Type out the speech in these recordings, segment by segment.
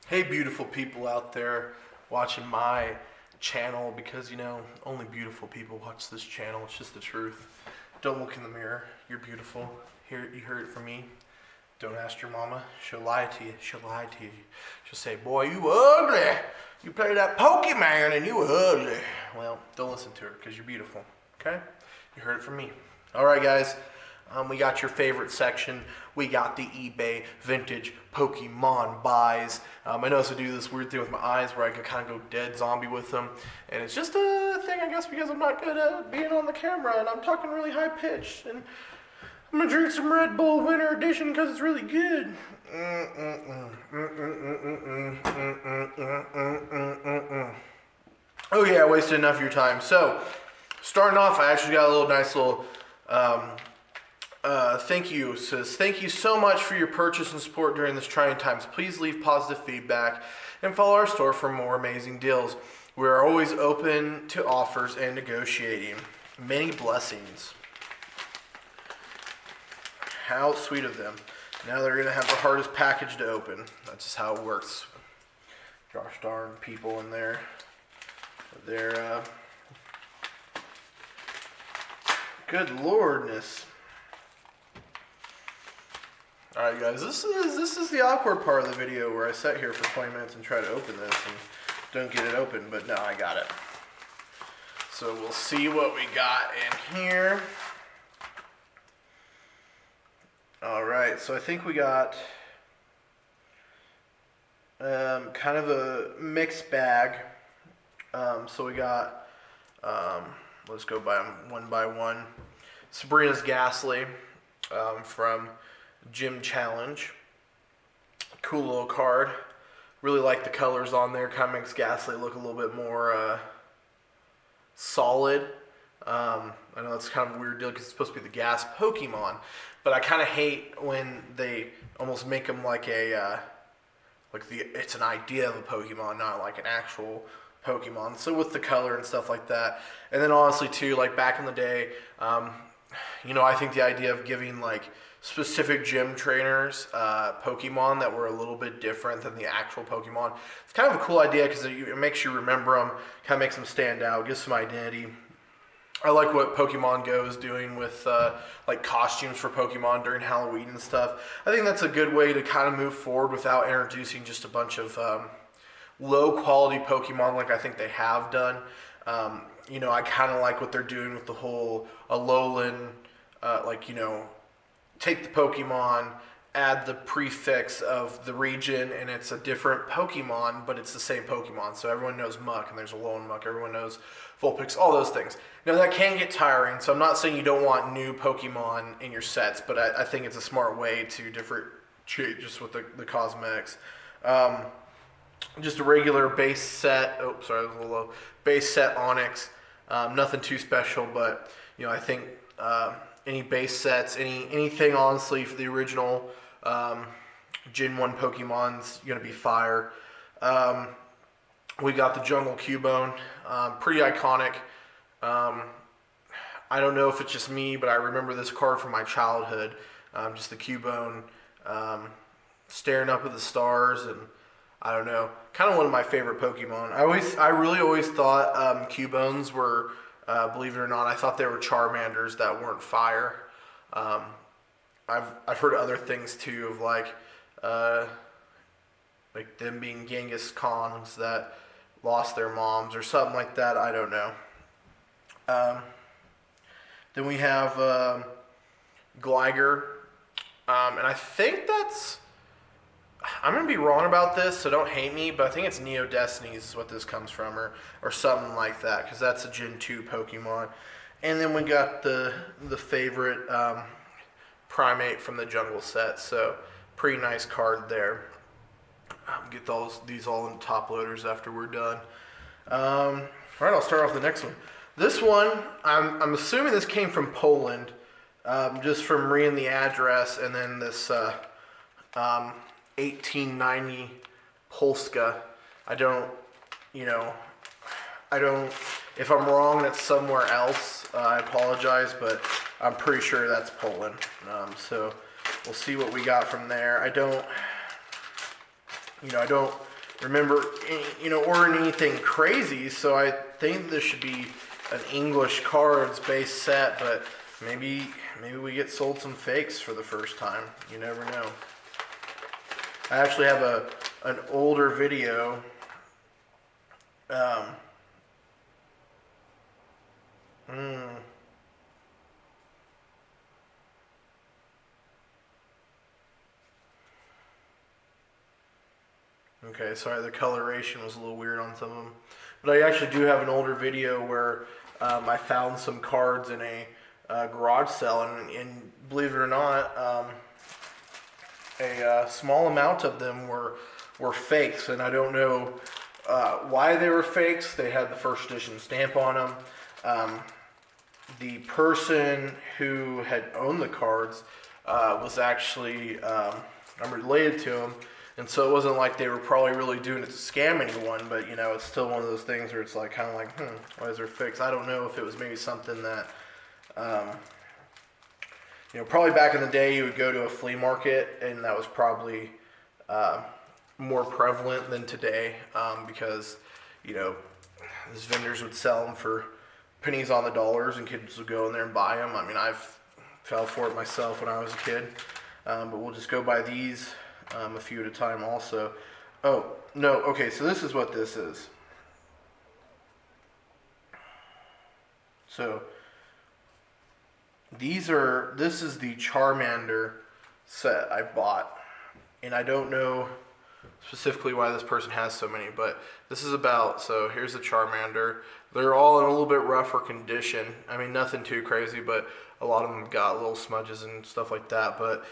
Hey, beautiful people out there watching my channel, because only beautiful people watch this channel. It's just the truth. Don't look in the mirror. You're beautiful. You heard it from me. Don't ask your mama. She'll lie to you. She'll lie to you. She'll say, "Boy, you ugly. You play that Pokemon and you ugly." Well, don't listen to her because you're beautiful. Okay? You heard it from me. All right, guys. We got your favorite section. We got the eBay vintage Pokemon buys. I noticed I do this weird thing with my eyes where I can kind of go dead zombie with them. And it's just a thing, I guess, because I'm not good at being on the camera and I'm talking really high pitched. And I'm going to drink some Red Bull Winter Edition because it's really good. Oh yeah, I wasted enough of your time. So, starting off, I actually got a nice little thank you. It says, "Thank you so much for your purchase and support during this trying times. Please leave positive feedback and follow our store for more amazing deals. We are always open to offers and negotiating. Many blessings." How sweet of them. Now they're going to have the hardest package to open. That's just how it works. Gosh darn people in there. They're, good lordness. Alright guys, this is the awkward part of the video where I sat here for 20 minutes and try to open this and don't get it open, but no, I got it. So we'll see what we got in here. Alright, so I think we got kind of a mixed bag. So we got, let's go by one by one. Sabrina's Ghastly from Gym Challenge. Cool little card. Really like the colors on there. Kind of makes Ghastly look a little bit more solid. I know that's kind of a weird deal because it's supposed to be the gas Pokemon, but I kind of hate when they almost make them like it's an idea of a Pokemon, not like an actual Pokemon. So with the color and stuff like that, and then honestly too, like back in the day, I think the idea of giving like specific gym trainers Pokemon that were a little bit different than the actual Pokemon, it's kind of a cool idea because it makes you remember them, kind of makes them stand out, gives some identity. I like what Pokemon Go is doing with like costumes for Pokemon during Halloween and stuff. I think that's a good way to kind of move forward without introducing just a bunch of low quality Pokemon like I think they have done. I kind of like what they're doing with the whole Alolan, take the Pokemon, add the prefix of the region, and it's a different Pokemon, but it's the same Pokemon. So everyone knows Muck, and there's Alolan Muck. Everyone knows Vulpix, all those things. Now, that can get tiring, so I'm not saying you don't want new Pokemon in your sets, but I think it's a smart way to differentiate just with the cosmetics. Just a regular base set. Oh, sorry, that was a little low. Base set Onix. Nothing too special, but I think any base sets, anything honestly for the original Gen 1 Pokemon's gonna be fire. We got the Jungle Cubone, pretty iconic. I don't know if it's just me, but I remember this card from my childhood. Just the Cubone staring up at the stars, and I don't know, kind of one of my favorite Pokemon. I really always thought Cubones were, believe it or not, I thought they were Charmanders that weren't fire. I've heard other things too of like them being Genghis Khans that lost their moms or something like that. I don't know. Then we have Gligar, and I think I'm going to be wrong about this, so don't hate me, but I think it's Neo Destinies is what this comes from, or something like that, because that's a Gen 2 Pokemon. And then we got the favorite Primate from the Jungle set, so pretty nice card there. Get these all in top loaders after we're done. Alright, I'll start off the next one. This one, I'm assuming this came from Poland, just from reading the address, and then this 1890 Polska. I don't, if I'm wrong, that's somewhere else. I apologize, but I'm pretty sure that's Poland. So we'll see what we got from there. I don't remember, ordering anything crazy. So I think this should be an English cards base set, but maybe we get sold some fakes for the first time. You never know. I actually have an older video. Okay, sorry, the coloration was a little weird on some of them. But I actually do have an older video where I found some cards in a garage sale, and believe it or not, a small amount of them were fakes, and I don't know why they were fakes. They had the first edition stamp on them. The person who had owned the cards was actually, I'm related to him, and so it wasn't like they were probably really doing it to scam anyone, but it's still one of those things where it's like kind of like, why is there fakes? I don't know if it was maybe something that, probably back in the day you would go to a flea market, and that was probably more prevalent than today, because these vendors would sell them for pennies on the dollars, and kids would go in there and buy them. I mean, I've fell for it myself when I was a kid, but we'll just go by these a few at a time also. Oh, no, okay, so this is what this is. So, this is the Charmander set I bought, and I don't know specifically why this person has so many, but this is so here's the Charmander. They're all in a little bit rougher condition. I mean, nothing too crazy, but a lot of them got little smudges and stuff like that, but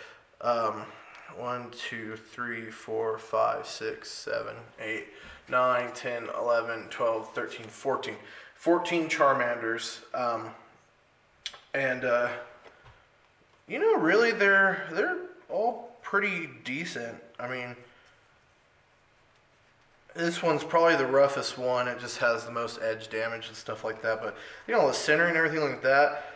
1, 2, 3, 4, 5, 6, 7, 8, 9, 10, 11, 12, 13, 14. 14 Charmanders. And really they're all pretty decent. I mean, this one's probably the roughest one. It just has the most edge damage and stuff like that. But the center and everything like that.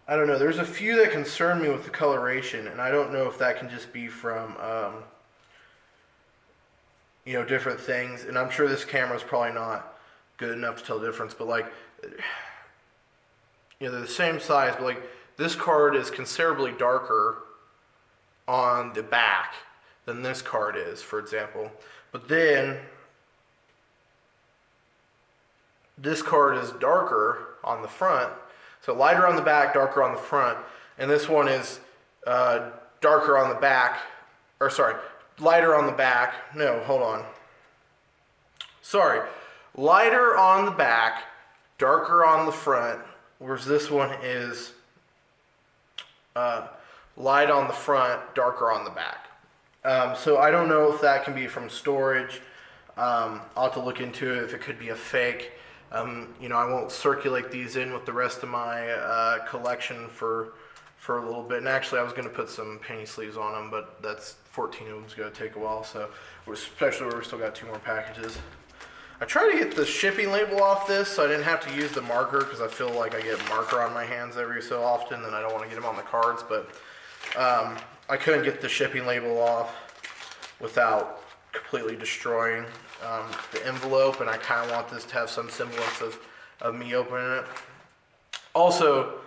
I don't know. There's a few that concern me with the coloration, and I don't know if that can just be from different things. And I'm sure this camera is probably not good enough to tell the difference. But they're the same size. But this card is considerably darker on the back than this card is, for example. But then this card is darker on the front. So lighter on the back, darker on the front. And this one is darker on the back, lighter on the back. No, hold on. Sorry. Lighter on the back, darker on the front, whereas this one is light on the front, darker on the back. So I don't know if that can be from storage. I'll have to look into it if it could be a fake. I won't circulate these in with the rest of my collection for a little bit. And actually, I was going to put some penny sleeves on them, but that's 14 of them's going to take a while. So, especially where we still got 2 more packages. I tried to get the shipping label off this, so I didn't have to use the marker, because I feel like I get marker on my hands every so often, and I don't want to get them on the cards. But I couldn't get the shipping label off without completely destroying the envelope, and I kind of want this to have some semblance of me opening it. Also,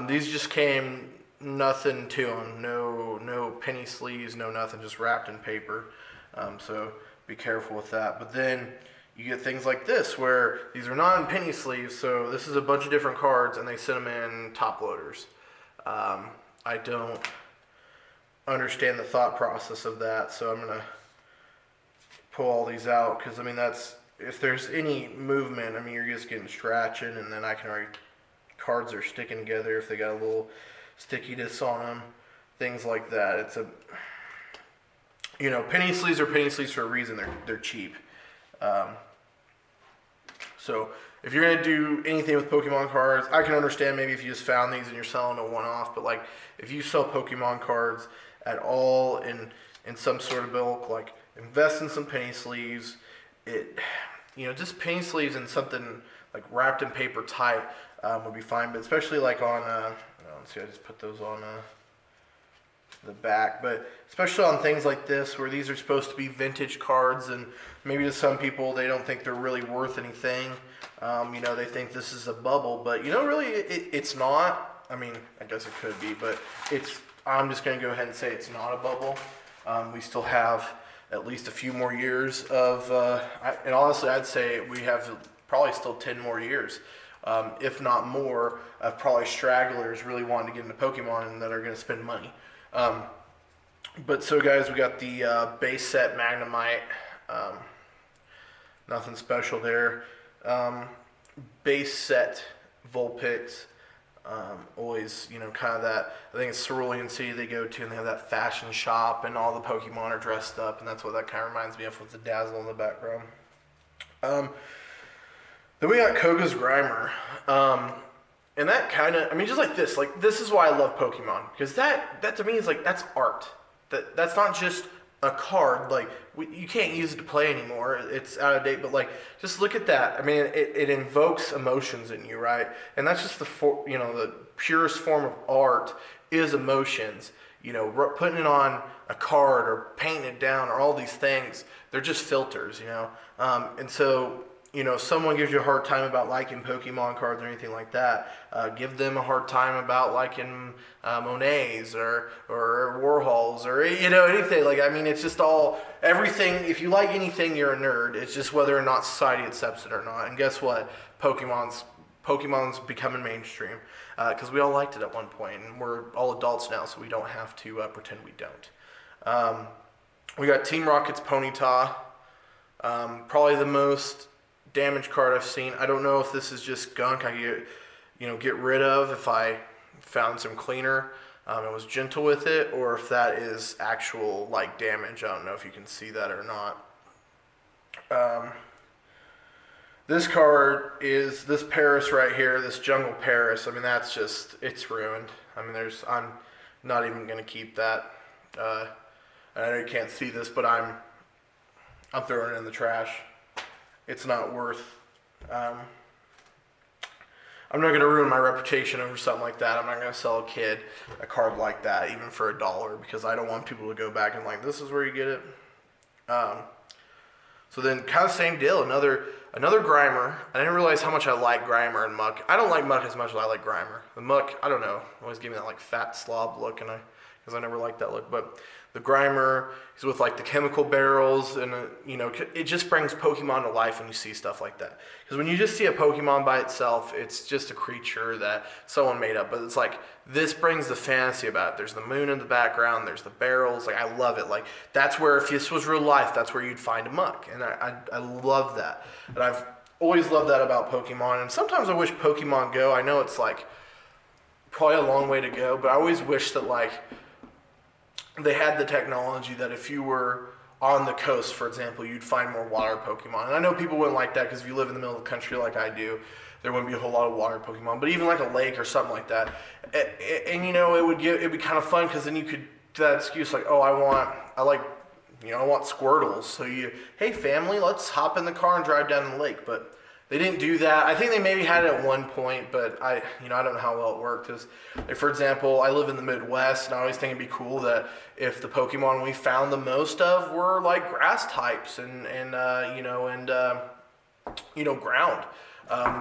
these just came nothing to them, no penny sleeves, no nothing, just wrapped in paper. So be careful with that. But then you get things like this, where these are not in penny sleeves, so this is a bunch of different cards, and they send them in top loaders. I don't understand the thought process of that, so I'm gonna pull all these out, because if there's any movement, you're just getting scratching, and then I can already, cards are sticking together if they got a little stickiness on them, things like that. It's penny sleeves are penny sleeves for a reason. They're cheap. So if you're gonna do anything with Pokemon cards, I can understand maybe if you just found these and you're selling a one-off, but if you sell Pokemon cards at all in some sort of bulk, invest in some penny sleeves. Just penny sleeves and something wrapped in paper tight would be fine. But especially on, let's see, I just put those on the back, but especially on things like this where these are supposed to be vintage cards, and maybe to some people they don't think they're really worth anything. They think this is a bubble, but really it's not. I mean, I guess it could be, but I'm just going to go ahead and say it's not a bubble. We still have at least a few more years of, and honestly, I'd say we have probably still 10 more years, if not more, of probably stragglers really wanting to get into Pokemon and that are going to spend money. But so guys, we got the base set Magnemite. Nothing special there. Base set Vulpix. Always, kind of that, I think it's Cerulean City they go to, and they have that fashion shop, and all the Pokemon are dressed up, and that's what that kind of reminds me of with the Dazzle in the background. Then we got Koga's Grimer. And that kind of, just like this is why I love Pokemon, because that to me is like, that's art. That's not just a card, you can't use it to play anymore, it's out of date, but just look at that. It invokes emotions in you, right? And that's just the purest form of art is emotions. Putting it on a card or painting it down or all these things, they're just filters, and so someone gives you a hard time about liking Pokemon cards or anything like that, give them a hard time about liking Monets or Warhols or anything. It's just everything. If you like anything, you're a nerd. It's just whether or not society accepts it or not. And guess what? Pokemon's becoming mainstream because we all liked it at one point, and we're all adults now, so we don't have to pretend we don't. We got Team Rocket's Ponyta, probably the most damage card I've seen. I don't know if this is just gunk I get rid of if I found some cleaner and was gentle with it, or if that is actual damage. I don't know if you can see that or not. This card is this Paris right here, this Jungle Paris. That's just, it's ruined. I'm not even gonna keep that. I know you can't see this, but I'm throwing it in the trash. It's not worth. I'm not going to ruin my reputation over something like that. I'm not going to sell a kid a card like that, even for $1, because I don't want people to go back and this is where you get it. So then, kind of same deal. Another Grimer. I didn't realize how much I like Grimer and Muck. I don't like Muck as much as I like Grimer. The Muck, I don't know, always give me that fat slob look, because I never liked that look. But the Grimer is with the chemical barrels, and it just brings Pokemon to life when you see stuff like that. Because when you just see a Pokemon by itself, it's just a creature that someone made up. But it's this brings the fantasy about it. There's the moon in the background. There's the barrels. I love it. That's where, if this was real life, that's where you'd find a Muck. And I love that. And I've always loved that about Pokemon. And sometimes I wish Pokemon Go, I know it's probably a long way to go, but I always wish that they had the technology that if you were on the coast, for example, you'd find more water Pokemon. And I know people wouldn't like that because if you live in the middle of the country like I do, there wouldn't be a whole lot of water Pokemon. But even a lake or something like that, and it'd be kind of fun because then you could do that excuse I want Squirtles. So hey family, let's hop in the car and drive down the lake. But they didn't do that. I think they maybe had it at one point, but I don't know how well it worked. Because, for example, I live in the Midwest, and I always think it'd be cool that if the Pokemon we found the most of were grass types and ground.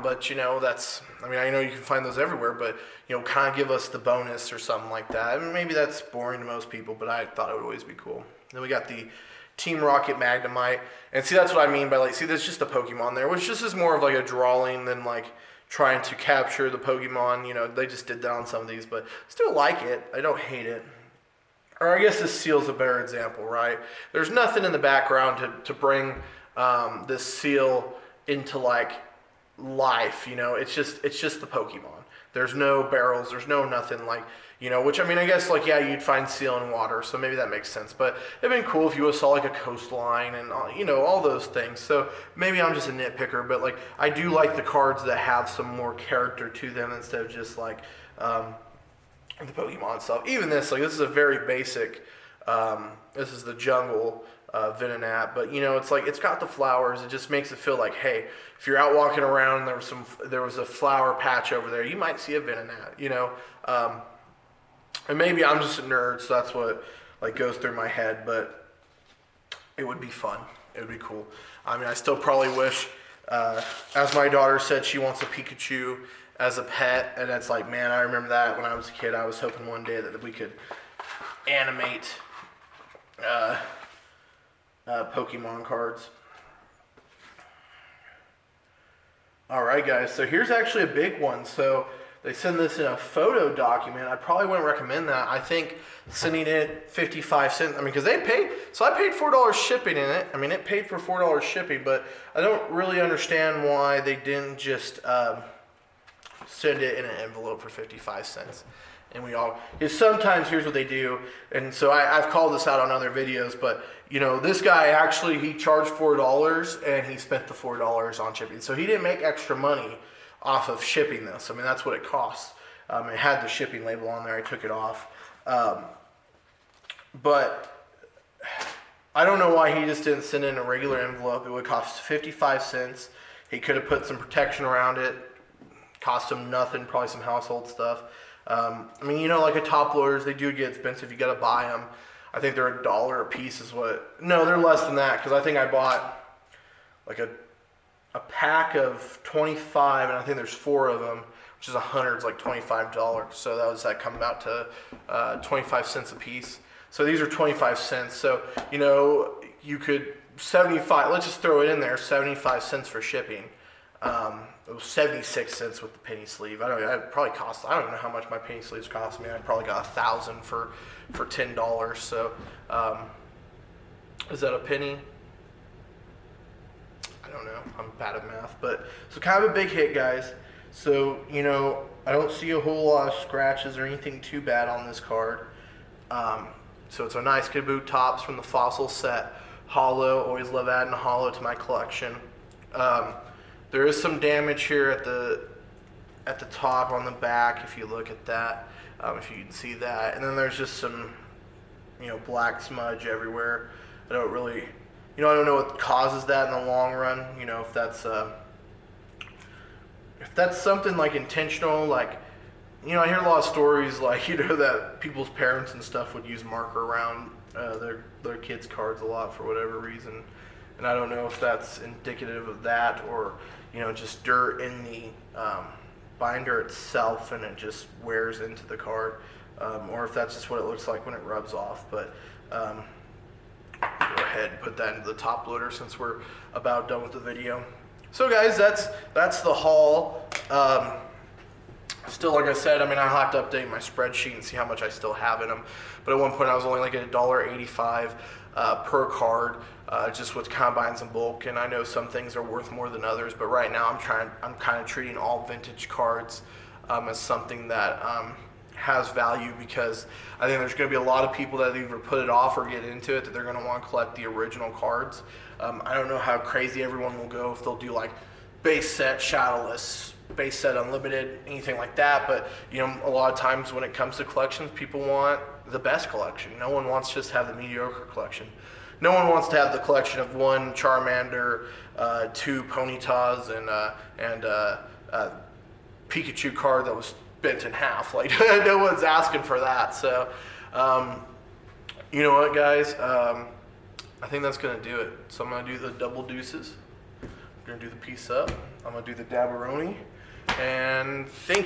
But that's, I know you can find those everywhere, but kind of give us the bonus or something like that. Maybe that's boring to most people, but I thought it would always be cool. Then we got the Team Rocket Magnemite. And see, that's what I mean by there's just a Pokemon there, which just is more of a drawing than trying to capture the Pokemon. They just did that on some of these, but still like it. I don't hate it. Or I guess this Seal's a better example, right? There's nothing in the background to bring this Seal into life. It's just the Pokemon. There's no barrels. There's no nothing which I guess you'd find Seal in water, so maybe that makes sense. But it'd been cool if you saw a coastline and all those things. So maybe I'm just a nitpicker, but I do like the cards that have some more character to them instead of just the Pokemon stuff. Even this, this is a very basic. This is the jungle Venonat, but it's got the flowers. It just makes it feel hey, if you're out walking around and there was a flower patch over there, you might see a Venonat. And maybe I'm just a nerd, so that's what like goes through my head, but it would be fun. It would be cool. I mean, I still probably wish, as my daughter said, she wants a Pikachu as a pet, and it's like, man, I remember that when I was a kid. I was hoping one day that we could animate Pokemon cards. All right, guys, so here's actually a big one. So they send this in a photo document. I probably wouldn't recommend that. I think sending it 55 cents, I mean, because they paid, so I paid $4 shipping in it. I mean, it paid for $4 shipping, but I don't really understand why they didn't just send it in an envelope for 55 cents. And we all, is sometimes here's what they do, and so I've called this out on other videos, but you know, this guy actually, he charged $4 and he spent the $4 on shipping. So he didn't make extra money off of shipping this. I mean, that's what it costs. It had the shipping label on there. I took it off. But I don't know why he just didn't send in a regular envelope. It would cost 55 cents. He could have put some protection around it. Cost him nothing, probably some household stuff. I mean, you know, like a top loaders, they do get expensive. You got to buy them. I think they're $1 a piece is what, no, they're less than that, because I think I bought like a pack of 25, and I think there's 4 of them, which is 100, it's like $25. So that come out to 25 cents a piece. So these are 25 cents. So, you know, you could 75, let's just throw it in there, 75 cents for shipping. It was 76 cents with the penny sleeve. I don't know, it probably cost, I don't know how much my penny sleeves cost me. I probably got 1,000 for $10. So, is that a penny? I don't know. I'm bad at math, but so kind of a big hit, guys. So, you know, I don't see a whole lot of scratches or anything too bad on this card. So it's a nice Kaboot Tops from the Fossil set. Hollow, always love adding a hollow to my collection. There is some damage here at the top on the back, if you look at that, if you can see that. And then there's just some, you know, black smudge everywhere. I don't really, you know, I don't know what causes that in the long run. You know, if that's something like intentional, like, you know, I hear a lot of stories like, you know, that people's parents and stuff would use marker around their kids' cards a lot for whatever reason. And I don't know if that's indicative of that, or, you know, just dirt in the binder itself and it just wears into the card, or if that's just what it looks like when it rubs off. But go ahead and put that into the top loader since we're about done with the video. So guys, that's the haul. Still, like I said, I mean, I'll have to update my spreadsheet and see how much I still have in them. But at one point, I was only like at $1.85 per card, just with combines and bulk. And I know some things are worth more than others, but right now I'm kind of treating all vintage cards as something that has value, because I think there's going to be a lot of people that either put it off or get into it, that they're going to want to collect the original cards. I don't know how crazy everyone will go if they'll do like base set shadowless, base set unlimited, anything like that. But you know, a lot of times when it comes to collections, people want the best collection. No one wants to just have the mediocre collection. No one wants to have the collection of 1 Charmander, 2 Ponytas, and Pikachu card that was bent in half. Like, no one's asking for that. So, you know what, guys? I think that's gonna do it. So I'm gonna do the double deuces. I'm gonna do the piece up. I'm gonna do the Dabaroni, and thank you.